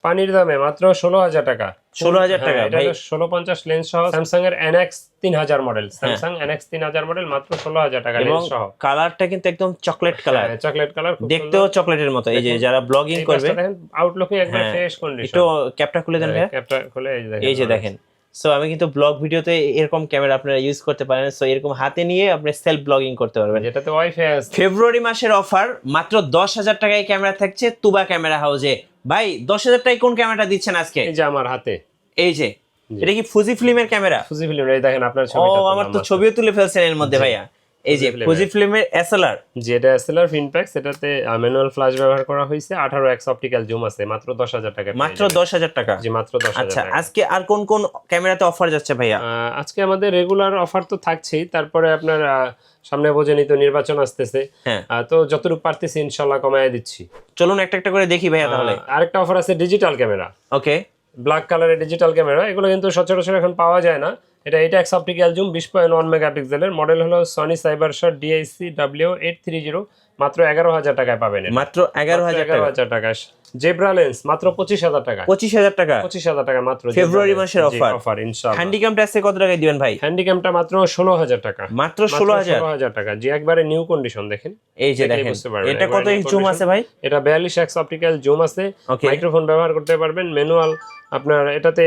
পানির দামে মাত্র 16,000 টাকা। 16,000 টাকা এটা ভাই। 1650 লেন্স সহ স্যামসাং এর NX 3000 model, Samsung NX 3000 model মাত্র 16,000 টাকা লেন্স সহ। কালারটা কিন্তু একদম চকলেট কালার, চকলেট কালার, দেখতেও চকলেটের মতো। এই যে যারা ব্লগিং করবে, দেখেন আউটলুকিং একবার ফ্রেশ কন্ডিশন। একটু ক্যাপটা খুলে দেন ভাই, ক্যাপটা খুলে এই যে দেখেন। সো আমি কিন্তু ব্লগ ভিডিওতে এরকম ক্যামেরা আপনারা ইউজ করতে পারেন। সো এরকম হাতে নিয়ে আপনি সেলফ ব্লগিং করতে পারবেন, যেটাতে ওয়াইফাই আছে। ফেব্রুয়ারি মাসের অফার, মাত্র 10,000 টাকায় ক্যামেরা থাকছে তুবা ক্যামেরা হাউসে। ভাই 10,000 টাকায় কোন ক্যামেরাটা দিচ্ছেন আজকে? এই যে আমার হাতে, এই যে এটা কি ফুজি ফিল্মের ক্যামেরা? ফুজি ফিল্ম, এই দেখেন আপনার ছবিটা। ও আমার তো ছবিও তুলে ফেলছেন এর মধ্যে ভাইয়া। এই যে ফুজি ফিল্মের এসএলআর, যেটা এসএলআর ফিনপ্যাক্স, এটাতে ম্যানুয়াল ফ্ল্যাশ ব্যবহার করা হয়েছে, 18x অপটিক্যাল জুম আছে, মাত্র 10,000 টাকা। মাত্র 10,000 টাকা? জি মাত্র 10,000 আচ্ছা, টাকা। আজকে আর কোন কোন ক্যামেরাতে অফার যাচ্ছে ভাইয়া? আজকে আমাদের রেগুলার অফার তো থাকছেই, তারপরে আপনার সামনে বোঝেনি তো নির্বাচন আসতেছে, তো যতটুকু পারতেছি ইনশাআল্লাহ কমায় দিচ্ছি। চলুন একটা একটা করে দেখি ভাইয়া তাহলে। আরেকটা অফার আছে ডিজিটাল ক্যামেরা। ওকে, ব্ল্যাক কালারের ডিজিটাল ক্যামেরা, এগুলো কিন্তু সচরাচর এখন পাওয়া যায় না। এটা 8x অপটিক্যাল জুম 20.1 মেগাপিক্সেলের, মডেল হলো সনি সাইবারশট DIC W830, মাত্র 11,000 টাকায় পাবেন। মাত্র 11,000 টাকা। জেব্রা লেন্স মাত্র 25,000 টাকা। 25,000 টাকা? 25,000 টাকা মাত্র, ফেব্রুয়ারি মাসের অফার ইনশাআল্লাহ। হ্যান্ডিক্যামটা আজকে কত টাকায় দিবেন ভাই? হ্যান্ডিক্যামটা মাত্র 16,000 টাকা। মাত্র 16,000 টাকা, জি একবারে নিউ কন্ডিশন। দেখেন এই যে দেখেন, এটা কত জুম আছে ভাই? এটা 42x অপটিক্যাল জুম আছে, মাইক্রোফোন ব্যবহার করতে পারবেন, ম্যানুয়াল আপনার এটাতে,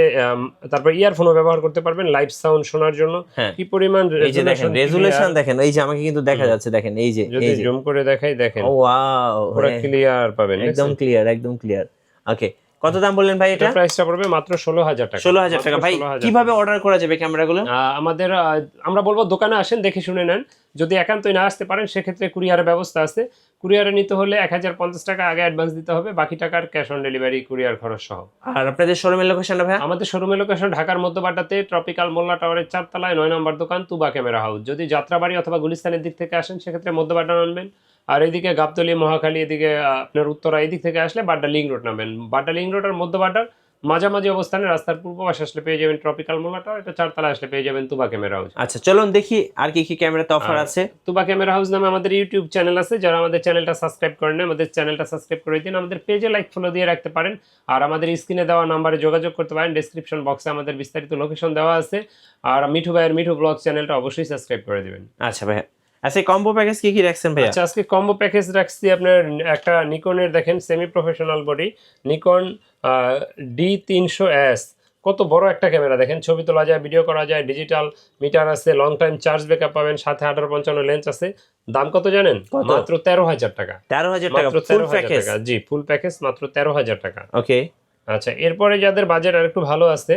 তারপর ইয়ারফোনও ব্যবহার করতে পারবেন লাইভ সাউন্ড শোনার জন্য। কি পরিমাণ রেজুলেশন দেখেন, এই যে আমাকে কিন্তু দেখা যাচ্ছে, দেখেন এই যে, যদি জুম করে দেখাই দেখেন, ওয়াও পুরো ক্লিয়ার পাবেন, একদম ক্লিয়ার, একদম ক্লিয়ার। ওকে, কত দাম বললেন ভাই? এটা প্রাইসটা পড়বে মাত্র 16,000 টাকা। 16,000 টাকা। ভাই কিভাবে অর্ডার করা যাবে ক্যামেরাগুলো? আমাদের আমরা বলবো দোকানে আসেন, দেখে শুনে নেন। যদি একান্তই না আসতে পারেন সেক্ষেত্রে কুরিয়ারের ব্যবস্থা আছে। কুরিয়ারে নিতে হলে 1050 টাকা আগে অ্যাডভান্স দিতে হবে, বাকি টাকার ক্যাশ অন ডেলিভারি কুরিয়ার খরচ সহ। আর আপনাদের শোরুমের লোকেশনটা ভাই? আমাদের শোরুমের লোকেশন ঢাকার মধ্যবাড্ডাতে ট্রপিক্যাল মোল্লা টাওয়ারের 4 তলায় 9 নম্বর দোকান, তুবা ক্যামেরা হাউস। যদি যাত্রাবাড়ি অথবা গুলিস্তানের দিক থেকে আসেন সেক্ষেত্রে মধ্যবাড্ডা নামবেন, আর এইদিকে গাবতলী, মহাখালী, এদিকে আপনার উত্তরা, এই দিক থেকে আসলে বাড্ডা লিংক রোড নামবেন। বাড্ডা লিংক রোড আর মধ্যবাড্ডার মাঝামাঝি অবস্থানে রাস্তার পূর্ব পাশে আসলে পেয়ে যাবেন ট্রপিক্যাল মোল্লা টাওয়ার, এটা 4 তলায় আসলে পেয়ে যাবেন তুবা ক্যামেরা হাউস। আচ্ছা চলুন দেখি আর কি কি ক্যামেরাতে অফার আছে। তুবা ক্যামেরা হাউস নামে আমাদের ইউটিউব চ্যানেল আছে, যারা আমাদের চ্যানেলটা সাবস্ক্রাইব করেন না, আমাদের চ্যানেলটা সাবস্ক্রাইব করে দিন, আমাদের পেজে লাইক ফলো দিয়ে রাখতে পারেন, আর আমাদের স্ক্রিনে দেওয়া নাম্বারে যোগাযোগ করতে পারেন। ডেসক্রিপশন বক্সে আমাদের বিস্তারিত লোকেশন দেওয়া আছে, আর মিঠু ভাইয়ের মিঠু ব্লগ চ্যানেলটা অবশ্যই সাবস্ক্রাইব করে দিবেন। আচ্ছা ভাই, আচ্ছা কম্বো প্যাকেজ কি কি রাখছেন ভাই? আচ্ছা, আজকে কম্বো প্যাকেজ রাখছি আপনার একটা নিকনের, দেখেন semi professional body Nikon D300S, কত বড় একটা ক্যামেরা দেখেন, ছবি তোলা যায়, ভিডিও করা যায়, ডিজিটাল মিটার আছে, লং টাইম চার্জ ব্যাকআপ পাবেন, সাথে 1855 লেন্স আছে। দাম কত জানেন? মাত্র 13,000 টাকা। 13,000 টাকা ফুল প্যাকেজ? জি ফুল প্যাকেজ মাত্র 13,000 টাকা। ওকে, আচ্ছা এরপরে যাদের বাজেট আর একটু ভালো আছে,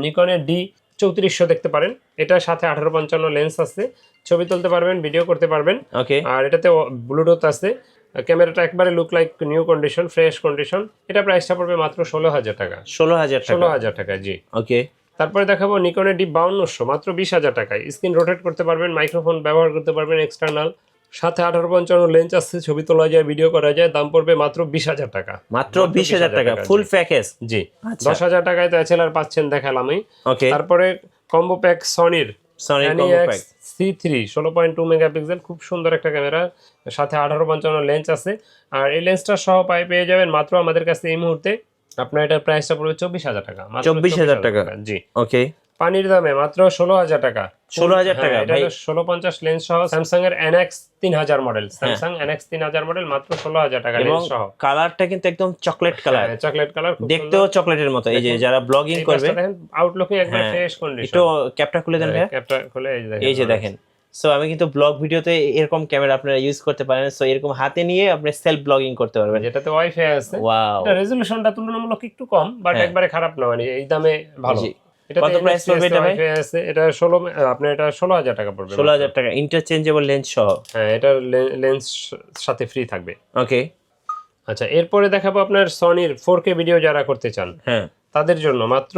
নিকনের D3400 দেখতে পারেন, এটার সাথে 1855 লেন্স আছে, ছবি তুলতে পারবেন, ভিডিও করতে পারবেন। ওকে, আর এটাতে ব্লুটুথ আছে, ক্যামেরাটা একবারে look like new condition, fresh condition. এটা প্রাইসটা পড়বে মাত্র 16,000 টাকা। 16,000 টাকা, জি। ওকে, তারপরে দেখাবো নিকনের D5200, মাত্র 20,000 টাকায়। স্ক্রিন রোটেট করতে পারবেন, মাইক্রোফোন ব্যবহার করতে পারবেন এক্সটার্নাল, সাথে 1855 লেন্স আছে, ছবি তোলা যায়, ভিডিও করা যায়। দাম পড়বে মাত্র 20,000 টাকা। মাত্র 20,000 টাকা ফুল প্যাকেজ? জি। 10,000 টাকায় তো এছাড়া পাচ্ছেন, দেখালাম আমি। ওকে, তারপরে কম্বো প্যাক সনির কম্বো প্যাক C3 16.2 মেগাপিক্সেল, খুব সুন্দর একটা ক্যামেরা, সাথে 1855 লেন্স আছে। আর এই লেন্সটা সহ পেয়ে যাবেন মাত্র আমাদের কাছে এই মুহূর্তে, আপনার এটার প্রাইসটা পড়বে 24,000 টাকা। 24,000 টাকা, জি। ওকে, পানির দামে মাত্র 16,000 টাকা। 16,000 টাকা এটা 1650 লেন্স সহ স্যামসাং এর NX 3000 model, Samsung NX 3000 model মাত্র 16,000 টাকা লেন্স সহ। কালারটা কিন্তু একদম চকলেট কালার, চকলেট কালার, দেখতেও চকলেটের মতো। এই যে যারা ব্লগিং করবে, দেখেন আউটলুকিং একবার ফ্রেশ কন্ডিশন। একটু ক্যাপটা খুলে দেন ভাই, ক্যাপটা খুলে এই যে দেখেন। সো আমি কিন্তু ব্লগ ভিডিওতে এরকম ক্যামেরা আপনারা ইউজ করতে পারেন। সো এরকম হাতে নিয়ে আপনি সেলফ ব্লগিং করতে পারবেন, যেটাতে ওয়াইফাই আছে। ওয়াও, এটা রেজোলিউশনটা তুলনামূলক একটু কম, বাট একবারে খারাপ না, মানে এই দামে ভালো। কত প্রাইস পড়বে এটা ভাই? এটা 16, আপনার এটা 16,000 টাকা পড়বে। 16,000 টাকা ইন্টারচেঞ্জেবল লেন্স সহ? হ্যাঁ, এটা লেন্স সাথে ফ্রি থাকবে। ওকে, আচ্ছা এরপরে দেখাবো আপনার সনির 4K ভিডিও যারা করতে চান, হ্যাঁ তাদের জন্য মাত্র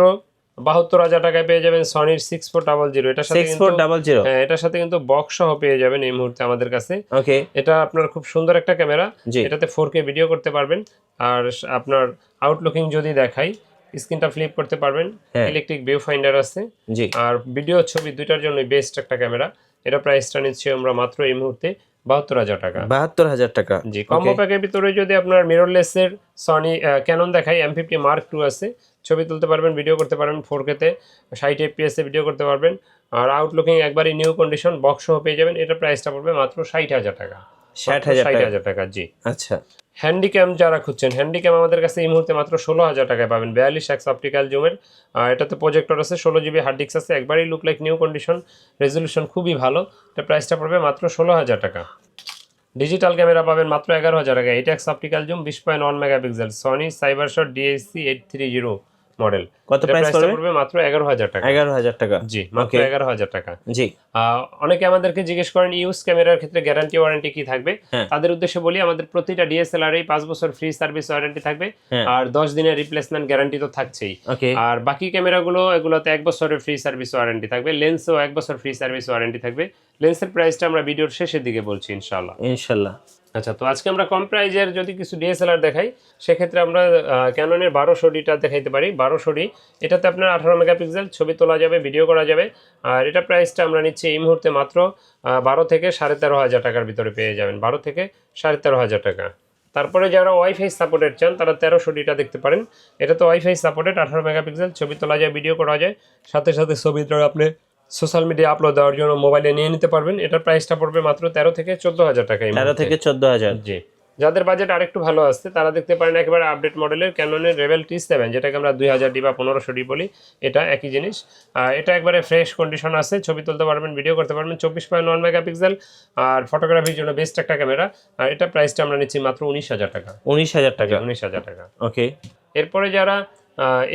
72,000 টাকায় পেয়ে যাবেন সনির 6400। এটার সাথে 6400, হ্যাঁ এটার সাথে কিন্তু বক্স সহ পেয়ে যাবেন এই মুহূর্তে আমাদের কাছে। ওকে, এটা আপনার খুব সুন্দর একটা ক্যামেরা, এটাতে 4K ভিডিও করতে পারবেন। আর আপনার আউটলুকিং যদি দেখাই, স্ক্রিনটা ফ্লিপ করতে পারবেন, ইলেকট্রিক ভিউ ফাইন্ডার আছে, জি। আর ভিডিও ছবি দুইটার জন্য বেস্ট একটা ক্যামেরা। এটা প্রাইসটা নিচ্ছি আমরা মাত্র এই মুহূর্তে 72,000 টাকা। 72,000 টাকা। জি, কম্বো প্যাকের ভিতরে যদি আপনার মিররলেসের সনি ক্যানন দেখাই, M50 Mark II আছে, ছবি তুলতে পারবেন, ভিডিও করতে পারবেন 4K তে 60 FPS এ ভিডিও করতে পারবেন। আর আউটলুকিং একবারই নিউ কন্ডিশন, বক্স সহ পেয়ে যাবেন। এটা প্রাইসটা পড়বে মাত্র 60,000 টাকা। 60,000 টাকা। জি। আচ্ছা, হ্যান্ডিক্যাম যারা খুঁজছেন, হ্যান্ডিক্যাম আমাদের কাছে এই মুহূর্তে মাত্র 16,000 টাকায় পাবেন। 42x অপটিক্যাল জুমের, এটাতে প্রজেক্টর আছে, 16 GB হার্ড ডিস্ক আছে, একবারই look like new condition, resolution খুবই ভালো। এটা প্রাইসটা পড়বে মাত্র 16,000 টাকা। ডিজিটাল ক্যামেরা পাবেন মাত্র 11,000 টাকা। 8x optical zoom, 20.1 megapixel, Sony Cybershot DSC 830 model. কত প্রাইস পড়বে মাত্র 11,000 টাকা। 11,000 টাকা। জি, মাত্র 11,000 টাকা। জি। অনেকে আমাদেরকে জিজ্ঞেস করেন ইউজ ক্যামেরার ক্ষেত্রে গ্যারান্টি ওয়ারেন্টি কি থাকবে। হ্যাঁ। তাদের উদ্দেশ্যে বলি, আমাদের প্রতিটা DSLR এই 5 বছর ফ্রি সার্ভিস ওয়ারেন্টি থাকবে, হ্যাঁ। আর 10 দিনের রিপ্লেসমেন্ট গ্যারান্টি তো থাকছেই। ওকে। আর বাকি ক্যামেরাগুলো এগুলোতে 1 বছরের ফ্রি সার্ভিস ওয়ারেন্টি থাকবে, লেন্সও 1 বছর ফ্রি সার্ভিস ওয়ারেন্টি থাকবে। লেন্সের প্রাইসটা আমরা ভিডিওর শেষের দিকে বলছি ইনশাআল্লাহ। ইনশাআল্লাহ। আচ্ছা, তো আজকে আমরা কম প্রাইজের যদি কিছু DSLR দেখাই, সেক্ষেত্রে আমরা ক্যাননের 1200Dটা দেখাইতে পারি। 1200D, এটাতে আপনার 18 মেগাপিক্সেল, ছবি তোলা যাবে, ভিডিও করা যাবে। আর এটা প্রাইসটা আমরা নিচ্ছি এই মুহূর্তে মাত্র 12 থেকে 13,500 টাকার ভিতরে পেয়ে যাবেন। 12 থেকে 13,500 টাকা। তারপরে যারা ওয়াইফাই সাপোর্টেড চান, তারা 1300Dটা দেখতে পারেন। এটা তো ওয়াইফাই সাপোর্টেড, 18 মেগাপিক্সেল, ছবি তোলা যায়, ভিডিও করা যায়, সাথে সাথে ছবিটা আপনি সোশ্যাল মিডিয়া আপলোড দেওয়ার জন্য মোবাইলে নিয়ে নিতে পারবেন। এটার প্রাইসটা পড়বে মাত্র 13 থেকে 14,000 টাকা। 13 থেকে 14,000। জি। যাদের বাজেট আরেকটু ভালো আসছে, তারা দেখতে পারেন একেবারে আপডেট মডেলের ক্যাননের রেবেল T7, যেটাকে আমরা 2000D বা 1500D বলি, এটা একই জিনিস। এটা একবারে ফ্রেশ কন্ডিশন আছে, ছবি তুলতে পারবেন, ভিডিও করতে পারবেন, 24.1 মেগাপিক্সেল, আর ফটোগ্রাফির জন্য বেস্ট একটা ক্যামেরা। আর এটা প্রাইসটা আমরা নিচ্ছি মাত্র 19,000 টাকা। 19,000 টাকা। 19,000 টাকা। ওকে। এরপরে যারা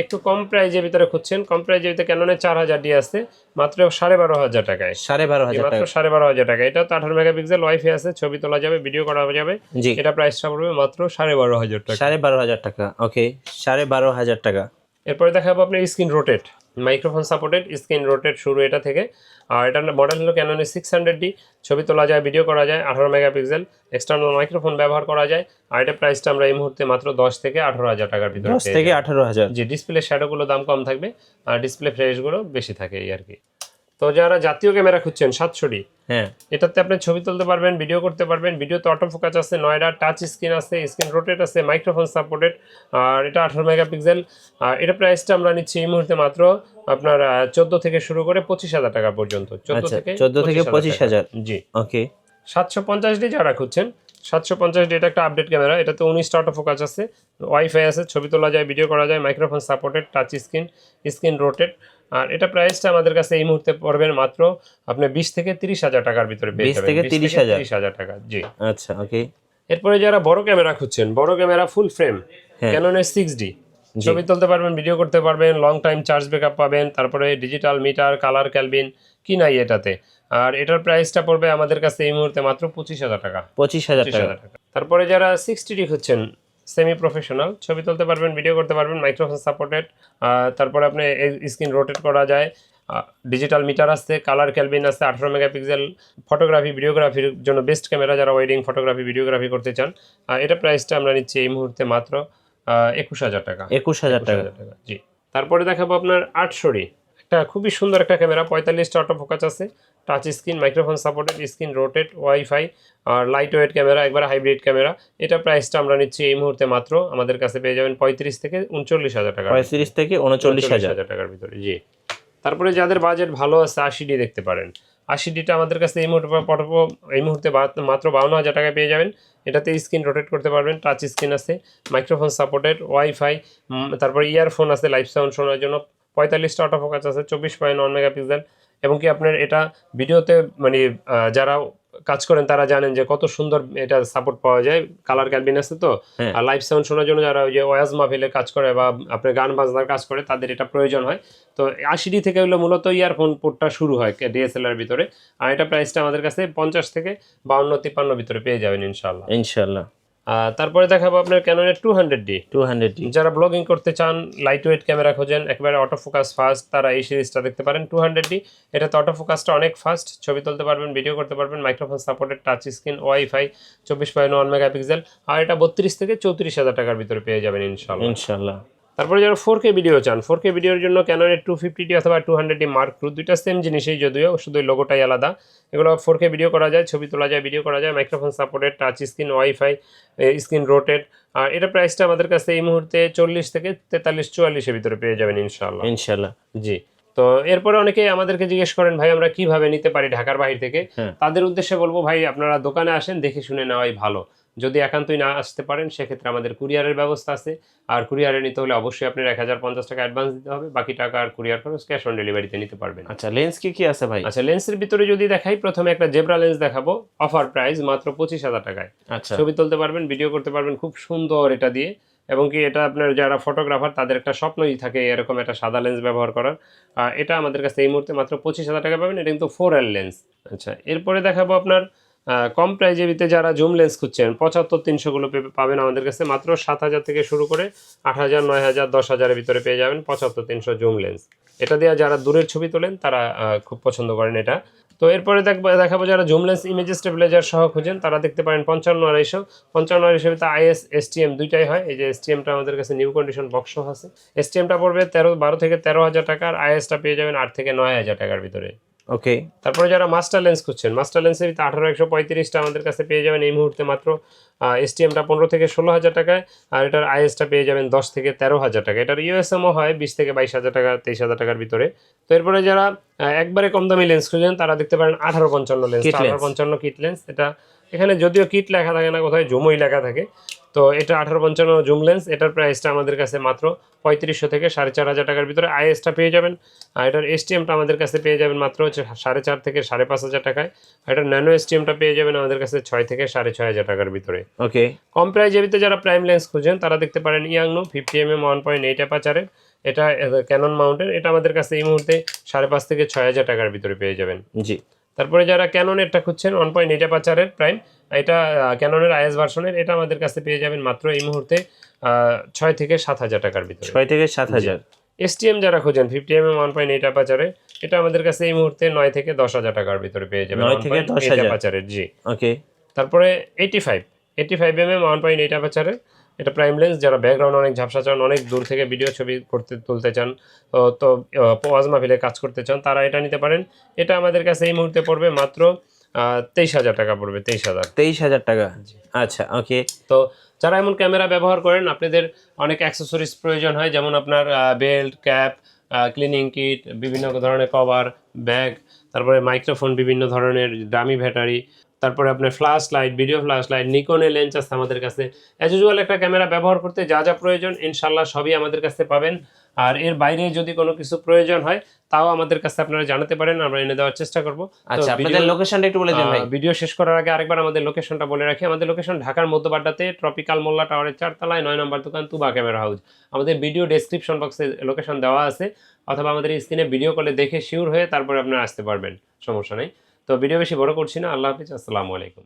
একটু কম প্রাইজের ভিতরে খুঁজছেন, কম প্রাইজের ভিতরে ক্যাননের 4000D আছে মাত্র 12,500 টাকায়। 12,500 মাত্র 12,500 টাকা। এটা তো 18 মেগাপিক্সেল, ওয়াইফাই আছে, ছবি তোলা যাবে, ভিডিও করা যাবে। জি। এটা প্রাইসটা পড়বে মাত্র 12,500 টাকা। 12,500 টাকা। ওকে, 12,500 টাকা। এরপরে দেখাবো আপনার screen rotate, microphone supported screen rotate শুরু এটা থেকে। আর এটার মডেল হলো ক্যাননের 600D, ছবি তোলা যায়, ভিডিও করা যায়, 18 মেগাপিক্সেল, এক্সটার্নাল মাইক্রোফোন ব্যবহার করা যায়। আর এটা প্রাইসটা আমরা এই মুহূর্তে মাত্র 10 থেকে 18,000 টাকার ভিতরে। 10 থেকে 18,000। জি, ডিসপ্লে শ্যাডোগুলো দাম কম থাকবে, আর ডিসপ্লে ফ্রেশগুলো বেশি থাকে এই আর কি। তো যারা জাতীয় ক্যামেরা খুঁজছেন 700D, হ্যাঁ, এটাতে আপনি ছবি তুলতে পারবেন, ভিডিও করতে পারবেন। ভিডিওতে অটো ফোকাস আছে, নয়ডা টাচ স্ক্রিন আছে, স্ক্রিন রোটেট আছে, মাইক্রোফোন সাপোর্টেড, আর এটা 18 মেগাপিক্সেল। আর এটা প্রাইসটা আমরা নিচ্ছি এই মুহূর্তে মাত্র আপনার 14 থেকে শুরু করে 25,000 টাকা পর্যন্ত। 14 থেকে 25,000। জি। ওকে। 750D যারা খুঁজছেন, 750D এটা একটা আপডেট ক্যামেরা। এটাতে 19টা অটো ফোকাস আছে, ওয়াইফাই আছে, ছবি তোলা যায়, ভিডিও করা যায়, microphone supported, touch screen, screen rotate. আর এটা প্রাইসটা আমাদের কাছে এই মুহূর্তে পড়বে মাত্র আপনি 20 থেকে 30,000 টাকার ভিতরে পেয়ে 20 যাবেন। থেকে 30,000 টাকা। জি। আচ্ছা, ওকে। এরপরে যারা বড় ক্যামেরা খুঁজছেন, বড় ক্যামেরা ফুল ফ্রেম, হ্যাঁ। ক্যাননের 6D, ছবি তুলতে পারবেন, ভিডিও করতে পারবেন, লং টাইম চার্জ ব্যাকআপ পাবেন, তারপরে ডিজিটাল মিটার, কালার ক্যালভিন কি নাই এটাতে। আর এটার প্রাইসটা পড়বে আমাদের কাছে এই মুহূর্তে মাত্র 25,000 টাকা। 25,000 টাকা। তারপরে যারা 60D খুঁজছেন, সেমি প্রফেশনাল, ছবি তুলতে পারবেন, ভিডিও করতে পারবেন, মাইক্রোফোন সাপোর্টেড, তারপরে আপনি স্ক্রিন রোটেট করা যায়, ডিজিটাল মিটার আছে, কালার ক্যালভিন আছে, 18 মেগাপিক্সেল, ফটোগ্রাফি ভিডিওগ্রাফির জন্য বেস্ট ক্যামেরা, যারা ওয়েডিং ফটোগ্রাফি ভিডিওগ্রাফি করতে চান। এটা প্রাইসটা আমরা নিচ্ছি এই মুহূর্তে মাত্র 21,000 টাকা। 21,000 টাকা। জি। তারপরে দেখাবো আপনার 800D, একটা খুবই সুন্দর একটা ক্যামেরা, 45টা অটো ফোকাস আছে, touch screen, microphone supported, screen rotate, WiFi, আর লাইট ওয়েট ক্যামেরা, একবার হাইব্রিড ক্যামেরা। এটা প্রাইসটা আমরা নিচ্ছি এই মুহূর্তে মাত্র আমাদের কাছে পেয়ে যাবেন 35 থেকে 39,000 টাকা। 35 থেকে 39,000 টাকার ভিতরে। জি। তারপরে যাদের বাজেট ভালো আছে, 80D দেখতে পারেন। 80Dটা আমাদের কাছে এই মুহূর্তে মাত্র 52,000 টাকায় পেয়ে যাবেন। এটাতে স্ক্রিন রোটেট করতে পারবেন, টাচ স্ক্রিন আছে, মাইক্রোফোন সাপোর্টেড, ওয়াইফাই, তারপরে ইয়ারফোন আছে লাইভ সাউন্ড শোনার জন্য, 45টা অটো ফোকাস আছে, 24.1 মেগাপিক্সেল। এবং কি আপনার এটা ভিডিওতে মানে যারা কাজ করেন তারা জানেন যে কত সুন্দর এটা সাপোর্ট পাওয়া যায়, কালার ক্যালভিন আছে তো। আর লাইভ সাউন্ড শোনার জন্য যারা ওই যে ওয়াজ মাহফিলে কাজ করে বা আপনার গান বাজনার কাজ করে, তাদের এটা প্রয়োজন হয়। তো 80D থেকে হলো মূলত ইয়ারফোন পোর্টটা শুরু হয় DSLR ভিতরে। আর এটা প্রাইসটা আমাদের কাছে 50 থেকে 52-53 ভিতরে পেয়ে যাবেন ইনশাআল্লাহ। ইনশাআল্লাহ। তারপরে দেখাবো আপনার ক্যাননের 200D। যারা ব্লগিং করতে চান, লাইট ওয়েট ক্যামেরা খোঁজেন, একবারে অটো ফোকাস ফাস্ট, তারা এই সিরিজটা দেখতে পারেন 200D। এটাতে অটো ফোকাসটা অনেক ফাস্ট, ছবি তুলতে পারবেন, ভিডিও করতে পারবেন, microphone supported, touch screen, WiFi, 24.1 megapixel. আর এটা 32 থেকে 34,000 টাকার ভিতরে পেয়ে যাবেন ইনশাআল্লাহ। তারপরে যারা 4K ভিডিও চান, 4K ভিডিওর জন্য ক্যাননের 250D অথবা 200D Mark II, দুইটা সেম জিনিসই, যদিও শুধু লোগোটাই আলাদা। এগুলো 4K ভিডিও করা যায়, ছবি তোলা যায়, ভিডিও করা যায়, microphone supported, touch screen, WiFi, screen rotate. আর এটা প্রাইসটা আমাদের কাছে এই মুহূর্তে 40 থেকে 43-44 এর ভিতরে পেয়ে যাবেন ইনশাআল্লাহ। ইনশাআল্লাহ। জি। তো এরপরে অনেকে আমাদেরকে জিজ্ঞেস করেন ভাই আমরা কিভাবে নিতে পারি ঢাকার বাইরে থেকে। হ্যাঁ। তাদের উদ্দেশ্যে বলবো ভাই আপনারা দোকানে আসেন, দেখে শুনে নেওয়াই ভালো। যদি একান্তই না আসতে পারেন সেক্ষেত্রে আমাদের কুরিয়ারের ব্যবস্থা আছে। আর কুরিয়ারে নিতে হলে অবশ্যই আপনার 1050 টাকা অ্যাডভান্স দিতে হবে, বাকি টাকা আর কুরিয়ার খরচ ক্যাশ অন ডেলিভারিতে নিতে পারবেন। আচ্ছা, লেন্স কি আছে ভাই? আচ্ছা, লেন্সের ভিতরে যদি দেখাই, প্রথমে একটা জেব্রা লেন্স দেখাবো, অফার প্রাইস মাত্র 25,000 টাকায়। আচ্ছা, ছবি তুলতে পারবেন, ভিডিও করতে পারবেন খুব সুন্দর এটা দিয়ে। এবং কি এটা আপনার যারা ফটোগ্রাফার তাদের একটা স্বপ্নই থাকে এরকম একটা সাদা লেন্স ব্যবহার করার। এটা আমাদের কাছে এই মুহূর্তে মাত্র 25,000 টাকা পাবেন। এটা কিন্তু 4L লেন্স। আচ্ছা, এরপরে দেখাবো আপনার কম প্রাইজের ভিতরে যারা জুম লেন্স খুঁজছেন, 75-300 গুলো পাবেন আমাদের কাছে মাত্র 7,000 থেকে শুরু করে 8,000, 9,000, 10,000 এর ভিতরে পেয়ে যাবেন 75-300 জুম লেন্স। এটা দিয়ে যারা দূরের ছবি তোলেন তারা খুব পছন্দ করেন এটা। তো এরপরে দেখাবো যারা জুম লেন্স ইমেজ স্টেবিলাইজার সহ খুঁজেন তারা দেখতে পারেন 55-250। 55-250 ভিতরে IS STM দুইটাই হয়। এই যে STMটা আমাদের কাছে নিউ কন্ডিশন বক্স আছে। STMটা পড়বে 12 থেকে 13,000 টাকা, আর IS-টা পেয়ে যাবেন 8 থেকে 9,000 টাকার ভিতরে। ওকে। তারপরে যারা মাস্টার লেন্স খুঁজছেন, মাস্টার লেন্সের ভিতরে 18-135টা আমাদের কাছে পেয়ে যাবেন এই মুহূর্তে মাত্র STMটা 15 থেকে 16,000 টাকায়, আর এটার IS-টা পেয়ে যাবেন 10 থেকে 13,000 টাকা। এটার USM-ও হয় 20 থেকে 22,000 টাকা, 23,000 টাকার ভিতরে। তো এরপরে যারা একবারে কম দামি লেন্স খুঁজছেন তারা দেখতে পারেন 1855 লেন্স। 1855 kit lens. এটা এখানে যদিও কিট লেখা থাকে না, কোথায় জুমই লেখা থাকে। তো এটা 1855 জুম লেন্স। এটার প্রাইসটা আমাদের কাছে মাত্র 3500 থেকে 4,500 টাকার ভিতরে। IS-টা পেয়ে যাবেন। আর এটার STM-টা আমাদের কাছে পেয়ে যাবেন মাত্র 4,500 থেকে 5,500 টাকায়। এটার ন্যানো STM-টা পেয়ে যাবেন আমাদের কাছে 6 থেকে 6,500 টাকার ভিতরে। ওকে। কম প্রাইজের ভিতরে যারা প্রাইম লেন্স খুঁজেন তারা দেখতে পারেন ইয়াংনো 50mm 1.8 অ্যাপাচারের। এটা ক্যানন মাউন্টের। এটা আমাদের কাছে এই মুহূর্তে 5,500 থেকে 6,000 টাকার ভিতরে পেয়ে যাবেন। জি। তারপরে যারা ক্যাননেরটা খুঁজছেন 1.8 অ্যাপাচারের প্রাইম, এটা ক্যাননের IS ভার্সনের, এটা আমাদের কাছে পেয়ে যাবেন মাত্র এই মুহূর্তে 6 থেকে 7,000 টাকার ভিতরে। 6 থেকে 7,000। STM যারা খুঁজেন 50mm 1.8 অ্যাপাচারে, এটা আমাদের কাছে এই মুহূর্তে 9 থেকে 10,000 টাকার ভিতরে পেয়ে যাবেন। 9 থেকে 10,000 অ্যাপাচারের। জি। ওকে। তারপরে 85mm 1.8 অ্যাপাচারে, এটা প্রাইম লেন্স। যারা ব্যাকগ্রাউন্ড অনেক ঝাপসা চান, অনেক দূর থেকে ভিডিও ছবি তুলতে চান, তো ওয়াজ মাহফিলে কাজ করতে চান, তারা এটা নিতে পারেন। এটা আমাদের কাছে এই মুহূর্তে পড়বে মাত্র 23,000 টাকা পড়বে। 23,000 টাকা। আচ্ছা, ওকে। তো যারা এমন ক্যামেরা ব্যবহার করেন, আপনাদের অনেক অ্যাক্সেসরিজ প্রয়োজন হয়, যেমন আপনার বেল্ট, ক্যাপ, ক্লিনিং কিট, বিভিন্ন ধরনের কভার, ব্যাগ, তারপরে মাইক্রোফোন, বিভিন্ন ধরনের দামি ব্যাটারি, তারপরে আপনার flash light, video flash light, নিকনের লেন্স আছে আমাদের কাছে। অ্যাজ ইউজুয়াল একটা ক্যামেরা ব্যবহার করতে যা যা প্রয়োজন ইনশাল্লাহ সবই আমাদের কাছে পাবেন। আর এর বাইরে যদি কোনো কিছু প্রয়োজন হয় তাও আমাদের কাছে আপনারা জানাতে পারেন, আমরা এনে দেওয়ার চেষ্টা করব। আচ্ছা, আপনাদের লোকেশনটা একটু বলে দেন ভাই। ভিডিও শেষ করার আগে আরেকবার আমাদের লোকেশনটা বলে রাখি। আমাদের লোকেশন ঢাকার মধ্যবাড্ডাতে ট্রপিক্যাল মোল্লা টাওয়ারের 4 তলায় 9 নম্বর দোকান তুবা ক্যামেরা হাউস। আমাদের ভিডিও ডেসক্রিপশন বক্সে লোকেশন দেওয়া আছে, অথবা আমাদের স্ক্রিনে ভিডিও কলে দেখে শিওর হয়ে তারপরে আপনারা আসতে পারবেন, সমস্যা নেই। তো ভিডিও বেশি বড় করছি না। আল্লাহ হাফিজ, আসসালামু আলাইকুম।